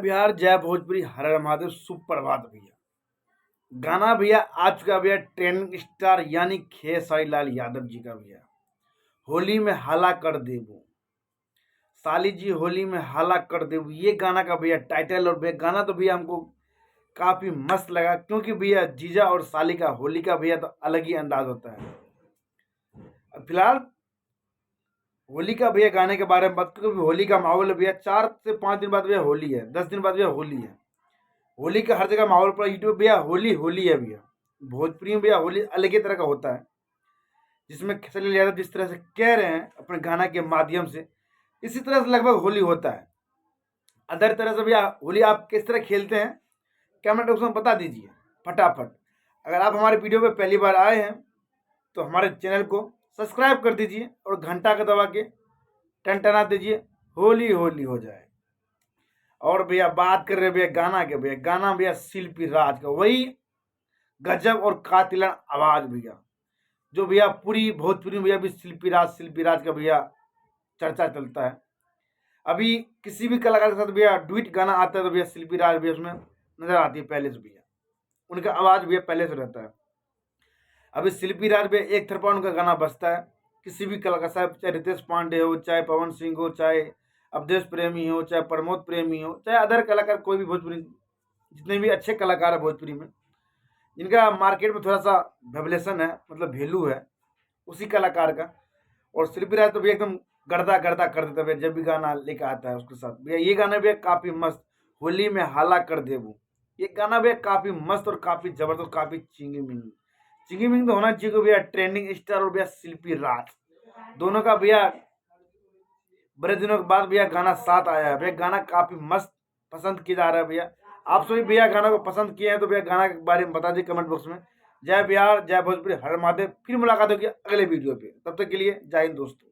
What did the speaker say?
बिहार, जय भोजपुरी, हर हर महादेव, सुप्रभात भैया। गाना भैया आ चुका भैया ट्रेंडिंग स्टार यानी खेसारी लाल यादव जी का भैया। होली में हाला कर देबू, साली जी होली में हाला कर देबू, ये गाना का भैया टाइटल। और भैया गाना तो भैया हमको काफी मस्त लगा, क्योंकि भैया जीजा और साली का होली का भैया तो अलग ही अंदाज होता है। फिलहाल होली का भैया गाने के बारे में बात करें, होली का माहौल है भैया। 4 से 5 दिन बाद भैया होली है, 10 दिन बाद भैया होली है। होली का हर जगह माहौल पर यूट्यूब भैया होली होली है भैया। भोजपुरी में भैया होली अलग ही तरह का होता है, जिसमें खेसारी लाल यादव जिस तरह से कह रहे हैं अपने गाना के माध्यम से, इसी तरह से लगभग होली होता है। अदर तरह से भैया होली आप किस तरह खेलते हैं कमेंट बॉक्स में बता दीजिए फटाफट। अगर आप हमारे वीडियो पे पहली बार आए हैं तो हमारे चैनल को सब्सक्राइब कर दीजिए और घंटा का दबा के टनटना दीजिए, होली होली हो जाए। और भैया बात कर रहे भैया गाना के, भैया गाना भैया शिल्पी राज का, वही गजब और कातिलन आवाज भैया, जो भैया पूरी भोजपुरी में भैया भी शिल्पी राज का भैया चर्चा चलता है। अभी किसी भी कलाकार के साथ भैया डुइट गाना आता है तो भैया शिल्पी राज भैया उसमें नजर आती है पहले से भैया, उनका आवाज भैया पहले से रहता है। अभी शिल्पी राज भैया एक तरफा उनका गाना बजता है, किसी भी कलाकार साहब, चाहे रितेश पांडे हो, चाहे पवन सिंह हो, चाहे अवधेश प्रेमी हो, चाहे प्रमोद प्रेमी हो, चाहे अदर कलाकार कोई भी भोजपुरी, जितने भी अच्छे कलाकार है भोजपुरी में, जिनका मार्केट में थोड़ा सा वेबलेशन है, मतलब वैल्यू है उसी कलाकार का। और शिल्पी राज तो भैया एकदम गर्दा गर्दा कर देता है जब भी गाना लेकर आता है उसके साथ भैया। ये गाना भैया काफ़ी मस्त, होली में हाला कर देबू, ये गाना भैया काफ़ी मस्त और काफ़ी ज़बरदस्त, काफ़ी चिंगी मिंग तो होना चाहिए भैया। ट्रेंडिंग स्टार और भैया शिल्पी राज, दोनों का भैया बड़े दिनों के बाद भैया गाना साथ आया है भैया। गाना काफ़ी मस्त पसंद किया जा रहा है भैया। आप सभी भैया गाना को पसंद किए हैं तो भैया गाना के बारे में बता दीजिए कमेंट बॉक्स में। जय बिहार, जय भोजपुरी, हर महादेव। फिर मुलाकात होगी अगले वीडियो पे, तब तक के लिए जय हिंद दोस्तों।